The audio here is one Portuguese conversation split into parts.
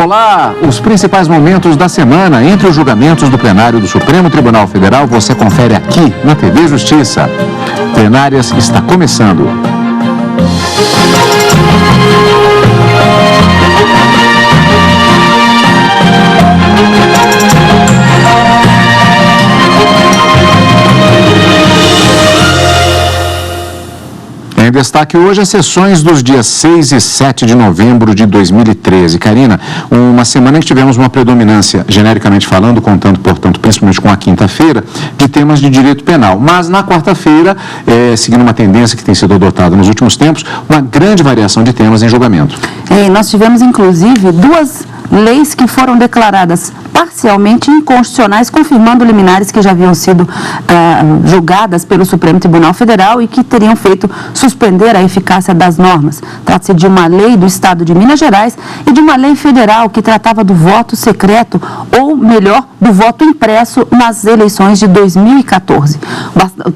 Olá, os principais momentos da semana entre os julgamentos do plenário do Supremo Tribunal Federal você confere aqui na TV Justiça. Plenárias está começando. Em destaque hoje as sessões dos dias 6 e 7 de novembro de 2013. Karina, uma semana em que tivemos uma predominância, genericamente falando, contando, portanto, principalmente com a quinta-feira, de temas de direito penal. Mas na quarta-feira, seguindo uma tendência que tem sido adotada nos últimos tempos, uma grande variação de temas em julgamento. Nós tivemos, inclusive, duas leis que foram declaradas parcialmente inconstitucionais, confirmando liminares que já haviam sido julgadas pelo Supremo Tribunal Federal e que teriam feito suspender a eficácia das normas. Trata-se de uma lei do Estado de Minas Gerais e de uma lei federal que tratava do voto secreto, ou melhor, do voto impresso nas eleições de 2014.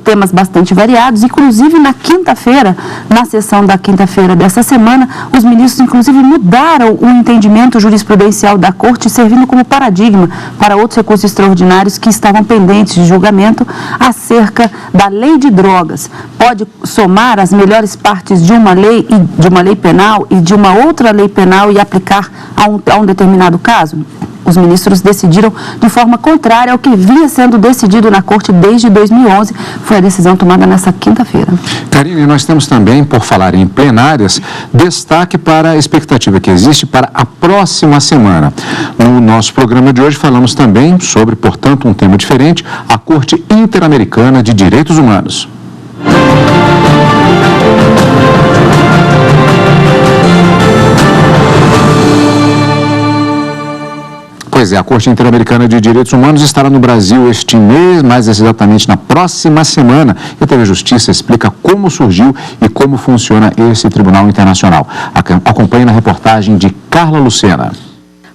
Temas bastante variados, inclusive na quinta-feira, na sessão da quinta-feira dessa semana, os ministros inclusive mudaram o entendimento jurisprudencial da Corte, servindo como paradigma para outros recursos extraordinários que estavam pendentes de julgamento acerca da lei de drogas. Pode somar as melhores partes de uma lei penal e de uma outra lei penal e aplicar a um determinado caso? Os ministros decidiram de forma contrária ao que vinha sendo decidido na Corte desde 2011. Foi a decisão tomada nessa quinta-feira. Karine, nós temos também, por falar em plenárias, destaque para a expectativa que existe para a próxima semana. No nosso programa de hoje falamos também sobre, portanto, um tema diferente, a Corte Interamericana de Direitos Humanos. Pois é, a Corte Interamericana de Direitos Humanos estará no Brasil este mês, mais exatamente na próxima semana. E a TV Justiça explica como surgiu e como funciona esse Tribunal Internacional. Acompanhe na reportagem de Carla Lucena.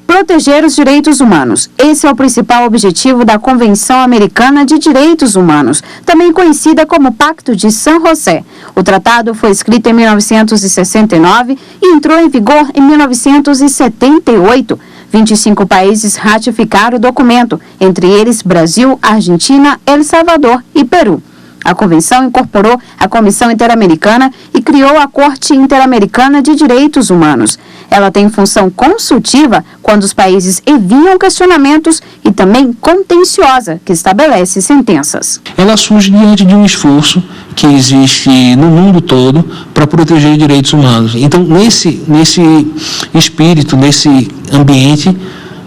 Proteger os direitos humanos. Esse é o principal objetivo da Convenção Americana de Direitos Humanos, também conhecida como Pacto de San José. O tratado foi escrito em 1969 e entrou em vigor em 1978. 25 países ratificaram o documento, entre eles Brasil, Argentina, El Salvador e Peru. A convenção incorporou a Comissão Interamericana e criou a Corte Interamericana de Direitos Humanos. Ela tem função consultiva quando os países enviam questionamentos e também contenciosa, que estabelece sentenças. Ela surge diante de um esforço que existe no mundo todo para proteger direitos humanos. Então, nesse espírito, nesse ambiente,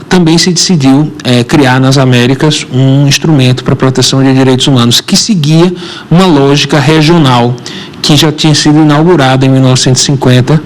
também se decidiu criar nas Américas um instrumento para a proteção de direitos humanos que seguia uma lógica regional que já tinha sido inaugurada em 1950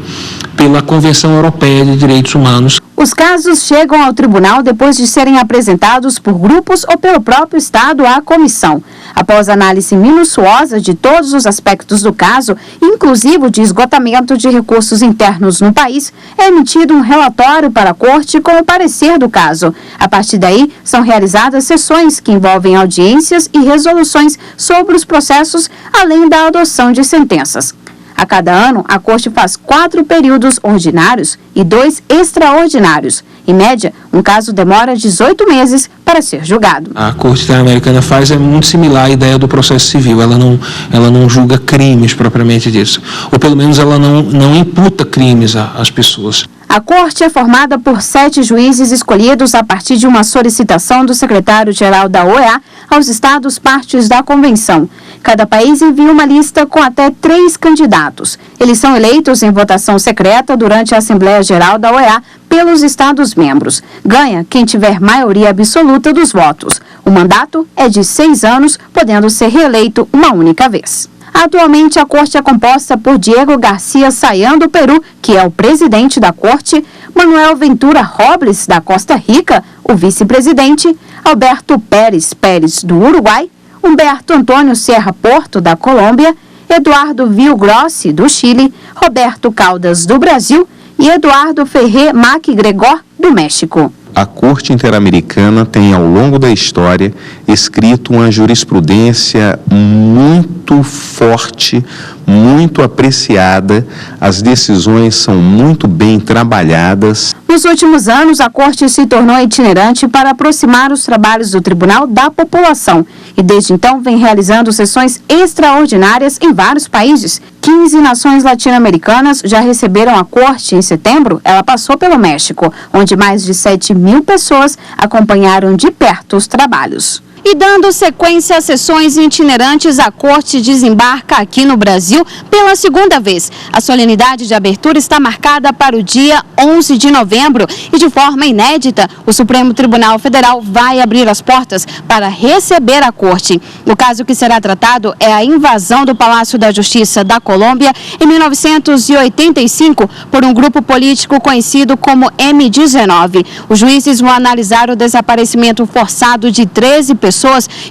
pela Convenção Europeia de Direitos Humanos. Os casos chegam ao tribunal depois de serem apresentados por grupos ou pelo próprio Estado à comissão. Após análise minuciosa de todos os aspectos do caso, inclusive de esgotamento de recursos internos no país, é emitido um relatório para a Corte com o parecer do caso. A partir daí, são realizadas sessões que envolvem audiências e resoluções sobre os processos, além da adoção de sentenças. A cada ano, a Corte faz 4 períodos ordinários e 2 extraordinários. Em média, um caso demora 18 meses para ser julgado. A Corte Interamericana é muito similar à ideia do processo civil. Ela não julga crimes propriamente disso. Ou pelo menos ela não imputa crimes às pessoas. A Corte é formada por 7 juízes escolhidos a partir de uma solicitação do secretário-geral da OEA aos Estados partes da Convenção. Cada país envia uma lista com até 3 candidatos. Eles são eleitos em votação secreta durante a Assembleia Geral da OEA pelos Estados-membros. Ganha quem tiver maioria absoluta dos votos. O mandato é de 6 anos, podendo ser reeleito uma única vez. Atualmente, a Corte é composta por Diego Garcia Sayán, do Peru, que é o presidente da Corte, Manuel Ventura Robles, da Costa Rica, o vice-presidente, Alberto Pérez Pérez, do Uruguai, Humberto Antônio Serra Porto, da Colômbia, Eduardo Villagrossi, do Chile, Roberto Caldas, do Brasil e Eduardo Ferrer MacGregor, do México. a Corte Interamericana tem, ao longo da história, escrito uma jurisprudência muito forte, muito apreciada, as decisões são muito bem trabalhadas. Nos últimos anos, a Corte se tornou itinerante para aproximar os trabalhos do Tribunal da população e, desde então, vem realizando sessões extraordinárias em vários países. 15 nações latino-americanas já receberam a Corte. Em setembro, ela passou pelo México, onde mais de 7.000 pessoas acompanharam de perto os trabalhos. E dando sequência às sessões itinerantes, a Corte desembarca aqui no Brasil pela segunda vez. A solenidade de abertura está marcada para o dia 11 de novembro e, de forma inédita, o Supremo Tribunal Federal vai abrir as portas para receber a Corte. O caso que será tratado é a invasão do Palácio da Justiça da Colômbia em 1985 por um grupo político conhecido como M19. Os juízes vão analisar o desaparecimento forçado de 13 pessoas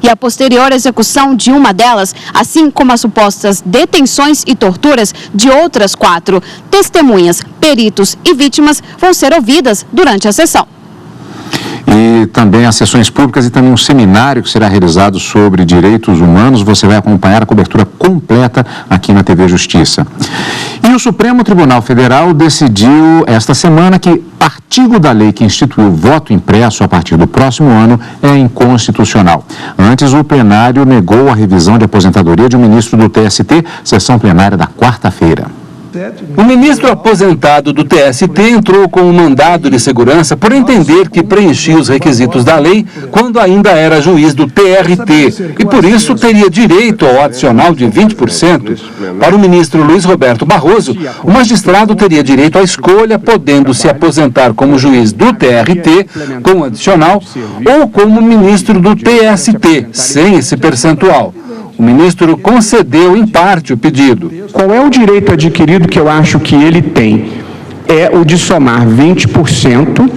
e a posterior execução de uma delas, assim como as supostas detenções e torturas de outras 4. Testemunhas, peritos e vítimas vão ser ouvidas durante a sessão. E também as sessões públicas e também um seminário que será realizado sobre direitos humanos. Você vai acompanhar a cobertura completa aqui na TV Justiça. E o Supremo Tribunal Federal decidiu esta semana que artigo da lei que instituiu o voto impresso a partir do próximo ano é inconstitucional. Antes, o plenário negou a revisão de aposentadoria de um ministro do TST, sessão plenária da quarta-feira. O ministro aposentado do TST entrou com um mandado de segurança por entender que preenchia os requisitos da lei quando ainda era juiz do TRT e, por isso, teria direito ao adicional de 20%. Para o ministro Luiz Roberto Barroso, o magistrado teria direito à escolha, podendo se aposentar como juiz do TRT, com adicional, ou como ministro do TST, sem esse percentual. O ministro concedeu em parte o pedido. Qual é o direito adquirido que eu acho que ele tem? É o de somar 20%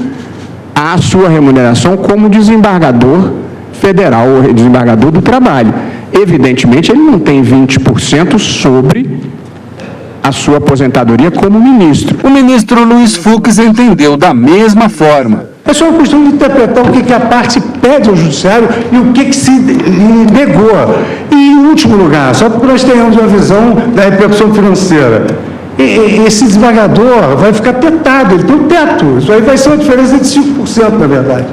à sua remuneração como desembargador federal, ou desembargador do trabalho. Evidentemente, ele não tem 20% sobre a sua aposentadoria como ministro. O ministro Luiz Fux entendeu da mesma forma. É só uma questão de interpretar o que a parte pede ao judiciário e o que se negou. E, em último lugar, só porque nós tenhamos uma visão da repercussão financeira, esse desembargador vai ficar petado, ele tem um teto. Isso aí vai ser uma diferença de 5%, na verdade.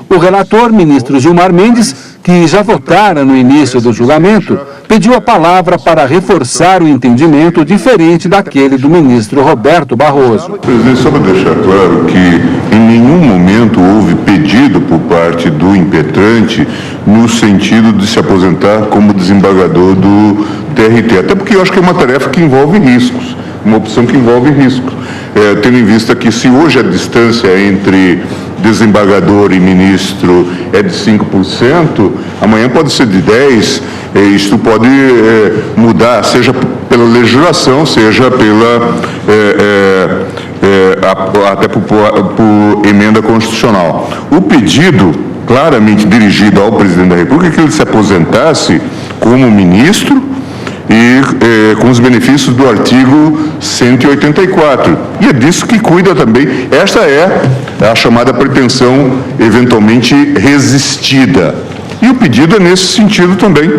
O relator, ministro Gilmar Mendes, que já votara no início do julgamento, pediu a palavra para reforçar o entendimento diferente daquele do ministro Roberto Barroso. Presidente, só para deixar claro que em nenhum momento houve pedido por parte do impetrante no sentido de se aposentar como desembargador do TRT, até porque eu acho que é uma tarefa que envolve riscos, uma opção que envolve riscos. Tendo em vista que se hoje a distância entre desembargador e ministro é de 5%, amanhã pode ser de 10%, isto pode mudar, seja pela legislação, seja pela até por emenda constitucional. O pedido claramente dirigido ao presidente da República é que ele se aposentasse como ministro e com os benefícios do artigo 184. E é disso que cuida também. Esta é a chamada pretensão eventualmente resistida. E o pedido é nesse sentido também,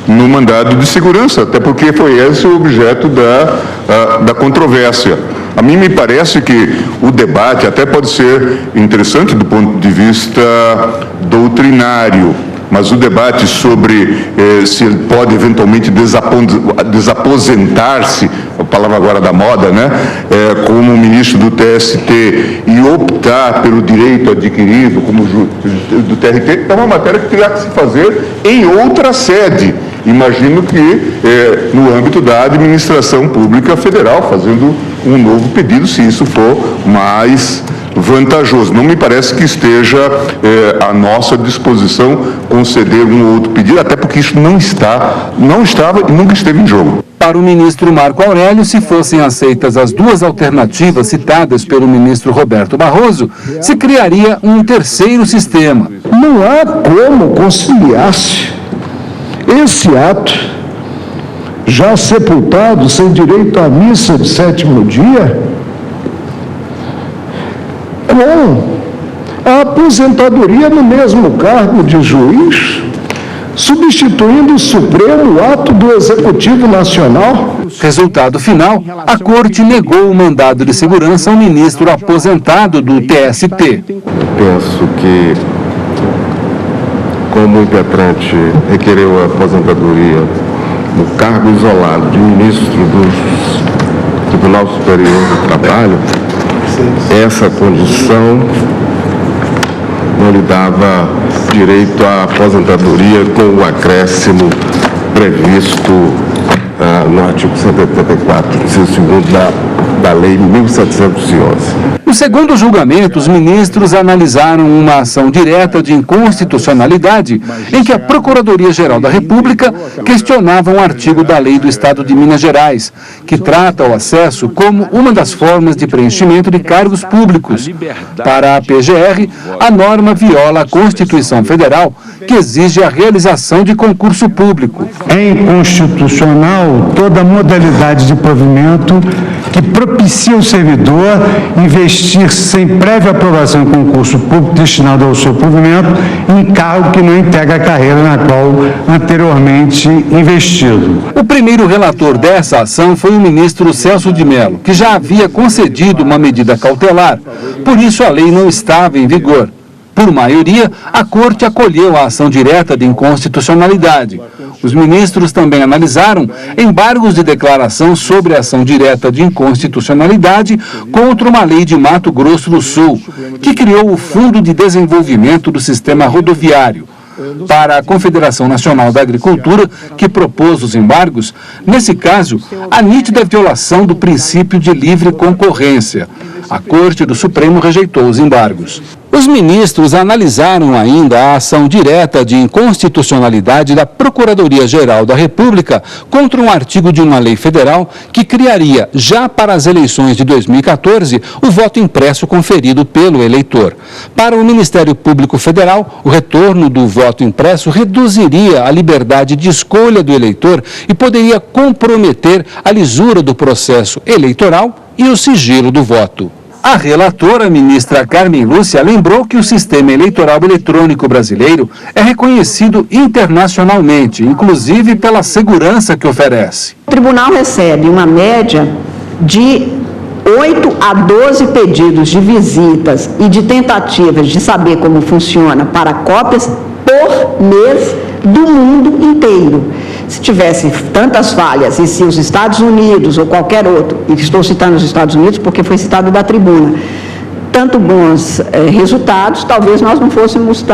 no mandado de segurança, até porque foi esse o objeto da controvérsia. A mim me parece que o debate até pode ser interessante do ponto de vista doutrinário, mas o debate sobre se ele pode eventualmente desaposentar-se, a palavra agora da moda, né, como ministro do TST e optar pelo direito adquirido como do TRT, é uma matéria que terá que se fazer em outra sede. Imagino que no âmbito da administração pública federal, fazendo um novo pedido, se isso for mais vantajoso. Não me parece que esteja à nossa disposição conceder um ou outro pedido, até porque isso não estava e nunca esteve em jogo. Para o ministro Marco Aurélio, se fossem aceitas as duas alternativas citadas pelo ministro Roberto Barroso, se criaria um terceiro sistema. Não há como conciliar-se esse ato, já sepultado, sem direito à missa de sétimo dia, com a aposentadoria no mesmo cargo de juiz, substituindo o Supremo ato do Executivo Nacional. Resultado final, a Corte negou o mandado de segurança ao ministro aposentado do TST. Penso que, como o impetrante requereu a aposentadoria no cargo isolado de ministro do Tribunal Superior do Trabalho, essa condição não lhe dava direito à aposentadoria com o acréscimo previsto no artigo 184, inciso 2º da Lei 1711. No segundo julgamento, os ministros analisaram uma ação direta de inconstitucionalidade em que a Procuradoria-Geral da República questionava um artigo da Lei do Estado de Minas Gerais, que trata o acesso como uma das formas de preenchimento de cargos públicos. Para a PGR, a norma viola a Constituição Federal, que exige a realização de concurso público. É inconstitucional toda modalidade de provimento que propicia o servidor investir sem prévia aprovação em concurso público destinado ao seu provimento em cargo que não integra a carreira na qual anteriormente investido. O primeiro relator dessa ação foi o ministro Celso de Mello, que já havia concedido uma medida cautelar. Por isso, a lei não estava em vigor. Por maioria, a Corte acolheu a ação direta de inconstitucionalidade. Os ministros também analisaram embargos de declaração sobre a ação direta de inconstitucionalidade contra uma lei de Mato Grosso do Sul, que criou o Fundo de Desenvolvimento do Sistema Rodoviário. Para a Confederação Nacional da Agricultura, que propôs os embargos, nesse caso, há nítida violação do princípio de livre concorrência. A Corte do Supremo rejeitou os embargos. Os ministros analisaram ainda a ação direta de inconstitucionalidade da Procuradoria-Geral da República contra um artigo de uma lei federal que criaria, já para as eleições de 2014, o voto impresso conferido pelo eleitor. Para o Ministério Público Federal, o retorno do voto impresso reduziria a liberdade de escolha do eleitor e poderia comprometer a lisura do processo eleitoral e o sigilo do voto. A relatora, ministra Carmen Lúcia, lembrou que o sistema eleitoral eletrônico brasileiro é reconhecido internacionalmente, inclusive pela segurança que oferece. O tribunal recebe uma média de 8 a 12 pedidos de visitas e de tentativas de saber como funciona para cópias por mês do mundo inteiro. Se tivesse tantas falhas e se os Estados Unidos ou qualquer outro, e estou citando os Estados Unidos porque foi citado da tribuna, tanto bons resultados, talvez nós não fôssemos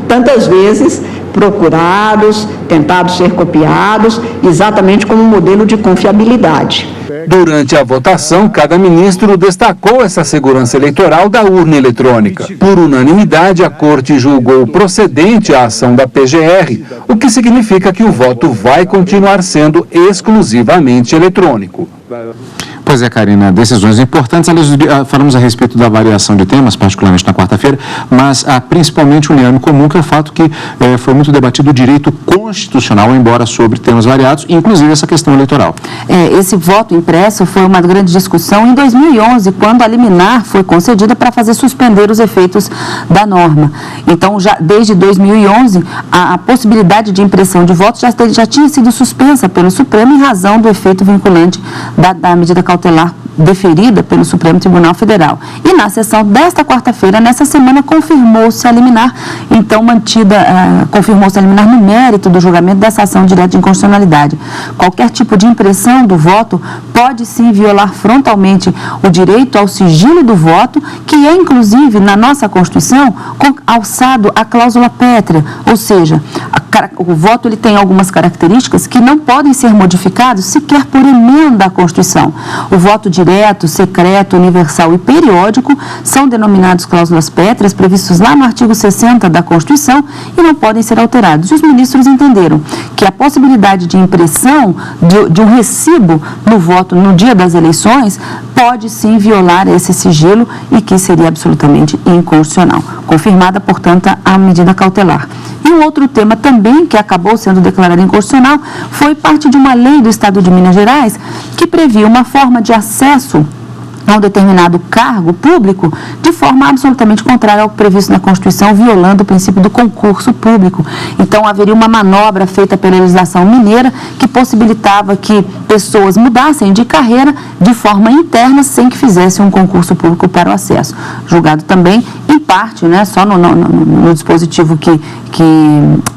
tantas vezes procurados, tentados ser copiados, exatamente como modelo de confiabilidade. Durante a votação, cada ministro destacou essa segurança eleitoral da urna eletrônica. Por unanimidade, a Corte julgou procedente a ação da PGR, o que significa que o voto vai continuar sendo exclusivamente eletrônico. Pois é, Karina, decisões importantes. Aliás, falamos a respeito da variação de temas, particularmente na quarta-feira, mas principalmente um liame comum, que é o fato que foi muito debatido o direito constitucional, embora sobre temas variados, inclusive essa questão eleitoral. Esse voto impresso foi uma grande discussão em 2011, quando a liminar foi concedida para fazer suspender os efeitos da norma. Então, já desde 2011, a possibilidade de impressão de votos já tinha sido suspensa pelo Supremo em razão do efeito vinculante da medida cautelar deferida pelo Supremo Tribunal Federal. E na sessão desta quarta-feira, nessa semana, confirmou-se a liminar, então confirmou-se a liminar no mérito do julgamento dessa ação direta de inconstitucionalidade. Qualquer tipo de impressão do voto pode sim violar frontalmente o direito ao sigilo do voto, que é inclusive na nossa Constituição alçado à cláusula pétrea, ou seja, o voto ele tem algumas características que não podem ser modificados sequer por emenda à Constituição. O voto direto, secreto, universal e periódico são denominados cláusulas pétreas previstos lá no artigo 60 da Constituição e não podem ser alterados. E os ministros entenderam que a possibilidade de impressão de um recibo no voto no dia das eleições pode sim violar esse sigilo e que seria absolutamente inconstitucional. Confirmada, portanto, a medida cautelar. E um outro tema também que acabou sendo declarado inconstitucional foi parte de uma lei do Estado de Minas Gerais que previa uma forma de acesso a um determinado cargo público de forma absolutamente contrária ao previsto na Constituição, violando o princípio do concurso público. Então, haveria uma manobra feita pela legislação mineira que possibilitava que pessoas mudassem de carreira de forma interna sem que fizessem um concurso público para o acesso. Julgado também, em parte, né, só no dispositivo que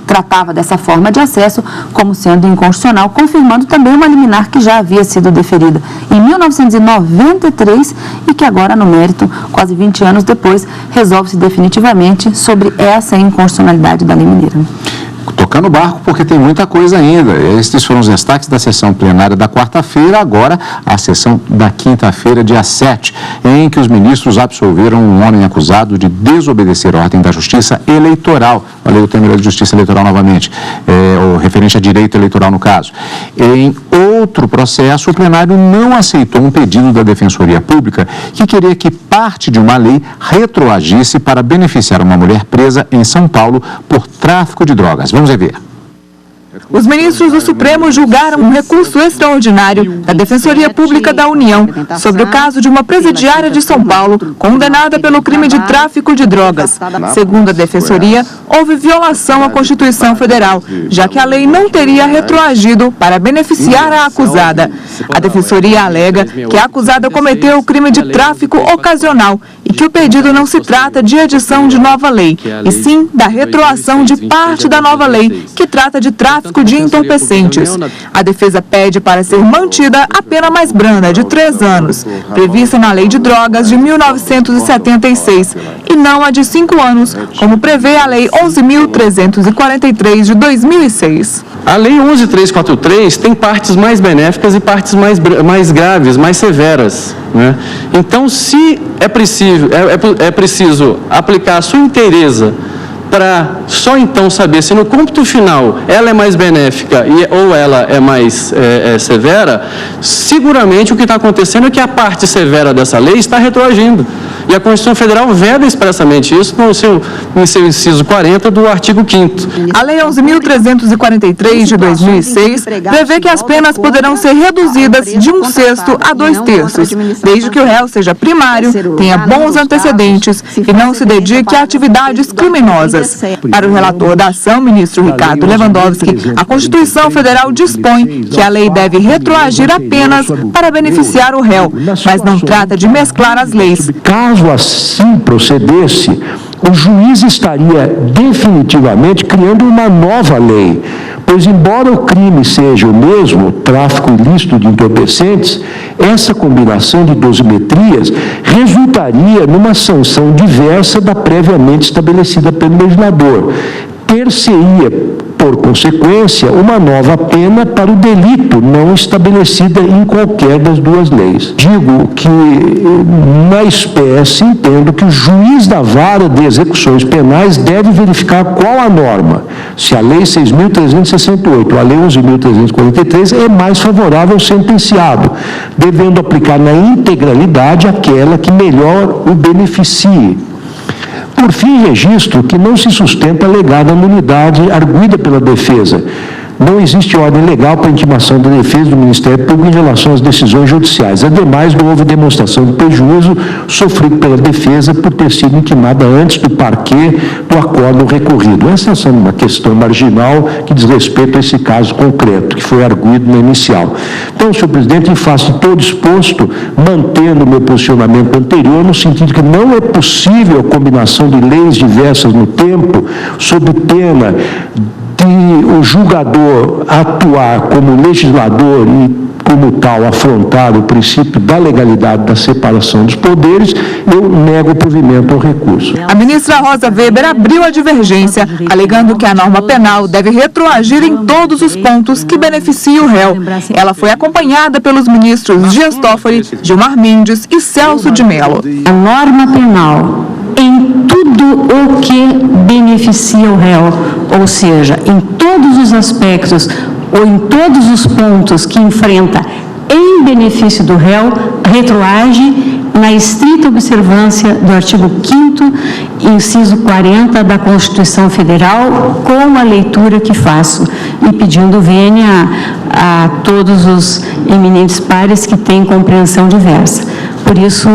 tratava dessa forma de acesso como sendo inconstitucional, confirmando também uma liminar que já havia sido deferida em 1993 e que agora, no mérito, quase 20 anos depois, resolve-se definitivamente sobre essa inconstitucionalidade da lei mineira. Tocando o barco, porque tem muita coisa ainda. Estes foram os destaques da sessão plenária da quarta-feira, agora a sessão da quinta-feira, dia 7, em que os ministros absolveram um homem acusado de desobedecer a ordem da Justiça Eleitoral. Falei o termo de Justiça Eleitoral novamente, o referente a direito eleitoral no caso. Em outro processo, o plenário não aceitou um pedido da Defensoria Pública que queria que parte de uma lei retroagisse para beneficiar uma mulher presa em São Paulo por tráfico de drogas. Vamos ver. Os ministros do Supremo julgaram um recurso extraordinário da Defensoria Pública da União sobre o caso de uma presidiária de São Paulo condenada pelo crime de tráfico de drogas. Segundo a Defensoria, houve violação à Constituição Federal, já que a lei não teria retroagido para beneficiar a acusada. A Defensoria alega que a acusada cometeu o crime de tráfico ocasional e que o pedido não se trata de edição de nova lei, e sim da retroação de parte da nova lei, que trata de tráfico de entorpecentes. A defesa pede para ser mantida a pena mais branda, de 3 anos, prevista na Lei de Drogas de 1976, e não a de 5 anos, como prevê a Lei 11.343 de 2006. A Lei 11.343 tem partes mais benéficas e partes mais graves, mais severas, né? Então, se é preciso aplicar a sua inteireza para só então saber se no cômputo final ela é mais benéfica ou ela é mais severa, seguramente o que está acontecendo é que a parte severa dessa lei está retroagindo. E a Constituição Federal veda expressamente isso no seu inciso 40 do artigo 5º. A Lei 11.343 de 2006 prevê que as penas poderão ser reduzidas de 1/6 a 2/3, desde que o réu seja primário, tenha bons antecedentes e não se dedique a atividades criminosas. Para o relator da ação, ministro Ricardo Lewandowski, a Constituição Federal dispõe que a lei deve retroagir apenas para beneficiar o réu, mas não trata de mesclar as leis. Caso assim procedesse, o juiz estaria definitivamente criando uma nova lei, pois embora o crime seja o mesmo, tráfico ilícito de entorpecentes, essa combinação de dosimetrias resultaria numa sanção diversa da previamente estabelecida pelo legislador. Ter-se-ia, por consequência, uma nova pena para o delito não estabelecida em qualquer das duas leis. Digo que, na espécie, entendo que o juiz da vara de execuções penais deve verificar qual a norma, se a Lei 6.368 ou a Lei 11.343 é mais favorável ao sentenciado, devendo aplicar na integralidade aquela que melhor o beneficie. Por fim, registro que não se sustenta a alegada nulidade arguida pela defesa. Não existe ordem legal para a intimação da defesa do Ministério Público em relação às decisões judiciais. Ademais, não houve demonstração de prejuízo sofrido pela defesa por ter sido intimada antes do parquê do acórdão recorrido. Essa é uma questão marginal que diz respeito a esse caso concreto, que foi arguido na inicial. Então, senhor presidente, em face de todo exposto, mantendo o meu posicionamento anterior, no sentido que não é possível a combinação de leis diversas no tempo, sob pena de o julgador atuar como legislador e, como tal, afrontar o princípio da legalidade da separação dos poderes, eu nego o provimento ao recurso. A ministra Rosa Weber abriu a divergência, alegando que a norma penal deve retroagir em todos os pontos que beneficiam o réu. Ela foi acompanhada pelos ministros Dias Toffoli, Gilmar Mendes e Celso de Mello. A norma penal em tudo o que beneficia o réu, ou seja, em todos os aspectos ou em todos os pontos que enfrenta em benefício do réu, retroage na estrita observância do artigo 5º, inciso 40 da Constituição Federal, com a leitura que faço e pedindo vênia a todos os eminentes pares que têm compreensão diversa. Por isso,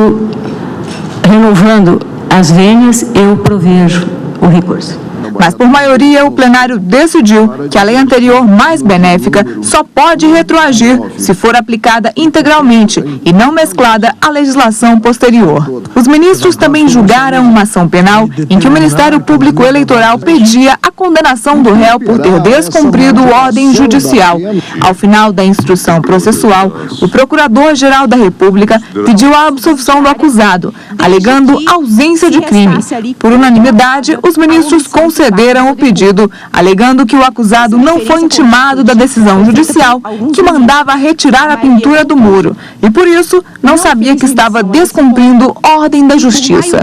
renovando as vênias, eu provejo o recurso. Mas, por maioria, o plenário decidiu que a lei anterior mais benéfica só pode retroagir se for aplicada integralmente e não mesclada à legislação posterior. Os ministros também julgaram uma ação penal em que o Ministério Público Eleitoral pedia a condenação do réu por ter descumprido ordem judicial. Ao final da instrução processual, o Procurador-Geral da República pediu a absolvição do acusado, alegando ausência de crime. Por unanimidade, os ministros concederam o pedido, alegando que o acusado não foi intimado da decisão judicial que mandava retirar a pintura do muro e, por isso, não sabia que estava descumprindo ordem da Justiça.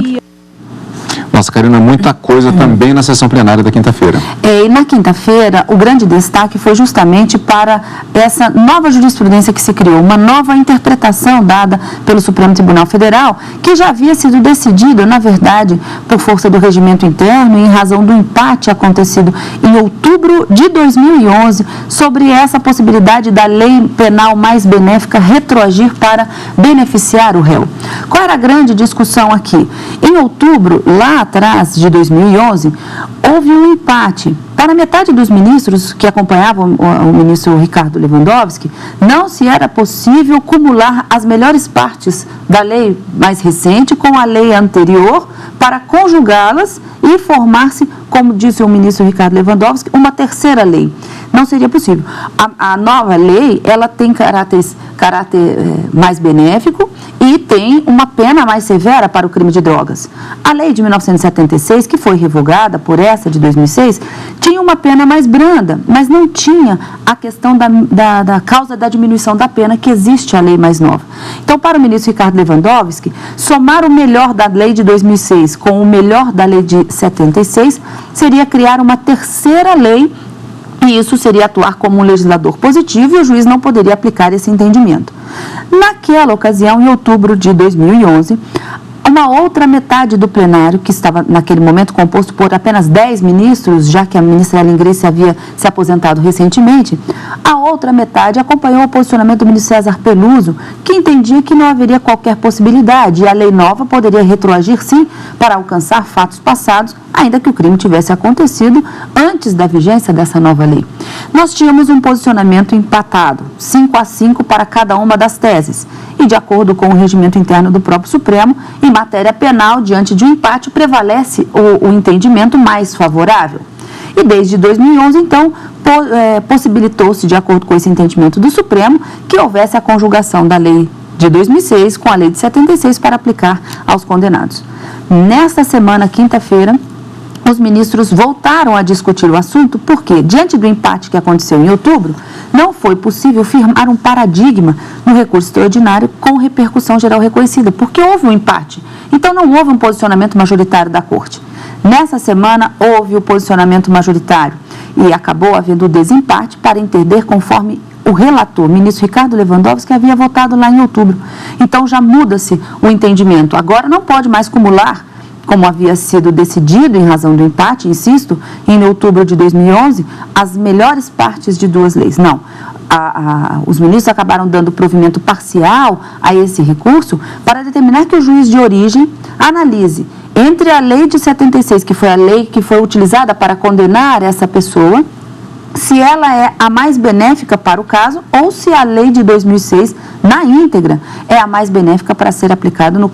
Nossa, Karina, muita coisa também na sessão plenária da quinta-feira. E na quinta-feira, o grande destaque foi justamente para essa nova jurisprudência que se criou, uma nova interpretação dada pelo Supremo Tribunal Federal, que já havia sido decidida, na verdade, por força do regimento interno, em razão do empate acontecido em outubro de 2011, sobre essa possibilidade da lei penal mais benéfica retroagir para beneficiar o réu. Qual era a grande discussão aqui? Em outubro, lá atrás, de 2011, houve um empate. Para metade dos ministros que acompanhavam o ministro Ricardo Lewandowski, não se era possível cumular as melhores partes da lei mais recente com a lei anterior para conjugá-las e formar-se, como disse o ministro Ricardo Lewandowski, uma terceira lei. Não seria possível. A nova lei, ela tem caráter mais benéfico e tem uma pena mais severa para o crime de drogas. A lei de 1976, que foi revogada por essa de 2006, tinha uma pena mais branda, mas não tinha a questão da causa da diminuição da pena que existe a lei mais nova. Então, para o ministro Ricardo Lewandowski, somar o melhor da lei de 2006 com o melhor da lei de 76 seria criar uma terceira lei. E isso seria atuar como um legislador positivo e o juiz não poderia aplicar esse entendimento. Naquela ocasião, em outubro de 2011, uma outra metade do plenário, que estava naquele momento composto por apenas 10 ministros, já que a ministra Ellen Grace havia se aposentado recentemente, a outra metade acompanhou o posicionamento do ministro César Peluso, que entendia que não haveria qualquer possibilidade e a lei nova poderia retroagir, sim, para alcançar fatos passados, ainda que o crime tivesse acontecido antes da vigência dessa nova lei. Nós tínhamos um posicionamento empatado, 5-5 para cada uma das teses. E, de acordo com o regimento interno do próprio Supremo, em matéria penal, diante de um empate, prevalece o entendimento mais favorável. E desde 2011, então, possibilitou-se, de acordo com esse entendimento do Supremo, que houvesse a conjugação da lei de 2006 com a lei de 76 para aplicar aos condenados. Nesta semana, quinta-feira, os ministros voltaram a discutir o assunto porque, diante do empate que aconteceu em outubro, não foi possível firmar um paradigma no recurso extraordinário com repercussão geral reconhecida, porque houve um empate. Então, não houve um posicionamento majoritário da Corte. Nessa semana, houve o posicionamento majoritário e acabou havendo o desempate para entender conforme o relator, o ministro Ricardo Lewandowski, havia votado lá em outubro. Então, já muda-se o entendimento. Agora, não pode mais cumular, como havia sido decidido em razão do empate, insisto, em outubro de 2011, as melhores partes de duas leis. Não. Os ministros acabaram dando provimento parcial a esse recurso para determinar que o juiz de origem analise entre a lei de 76, que foi a lei que foi utilizada para condenar essa pessoa, se ela é a mais benéfica para o caso ou se a lei de 2006, na íntegra, é a mais benéfica para ser aplicada no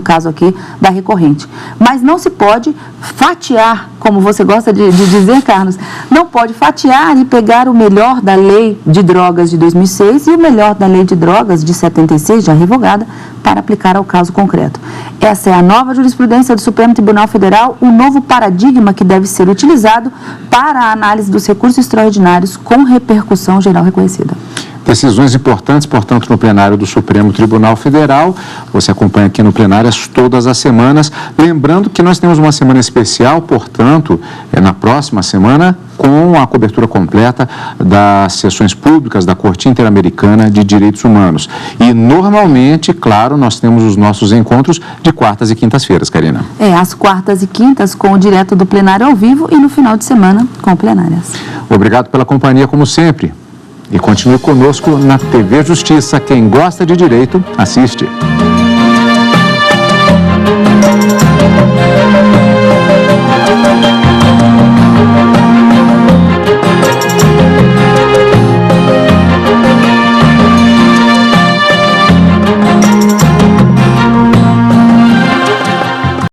caso aqui da recorrente. Mas não se pode fatiar, como você gosta de dizer, Carlos, não pode fatiar e pegar o melhor da lei de drogas de 2006 e o melhor da lei de drogas de 76, já revogada, para aplicar ao caso concreto. Essa é a nova jurisprudência do Supremo Tribunal Federal, o novo paradigma que deve ser utilizado para a análise dos recursos extraordinários com repercussão geral reconhecida. Decisões importantes, portanto, no plenário do Supremo Tribunal Federal. Você acompanha aqui no Plenárias todas as semanas. Lembrando que nós temos uma semana especial, portanto, na próxima semana, com a cobertura completa das sessões públicas da Corte Interamericana de Direitos Humanos. E, normalmente, claro, nós temos os nossos encontros de quartas e quintas-feiras, Karina. Às quartas e quintas, com o direto do plenário ao vivo e no final de semana, com Plenárias. Obrigado pela companhia, como sempre. E continue conosco na TV Justiça. Quem gosta de direito, assiste.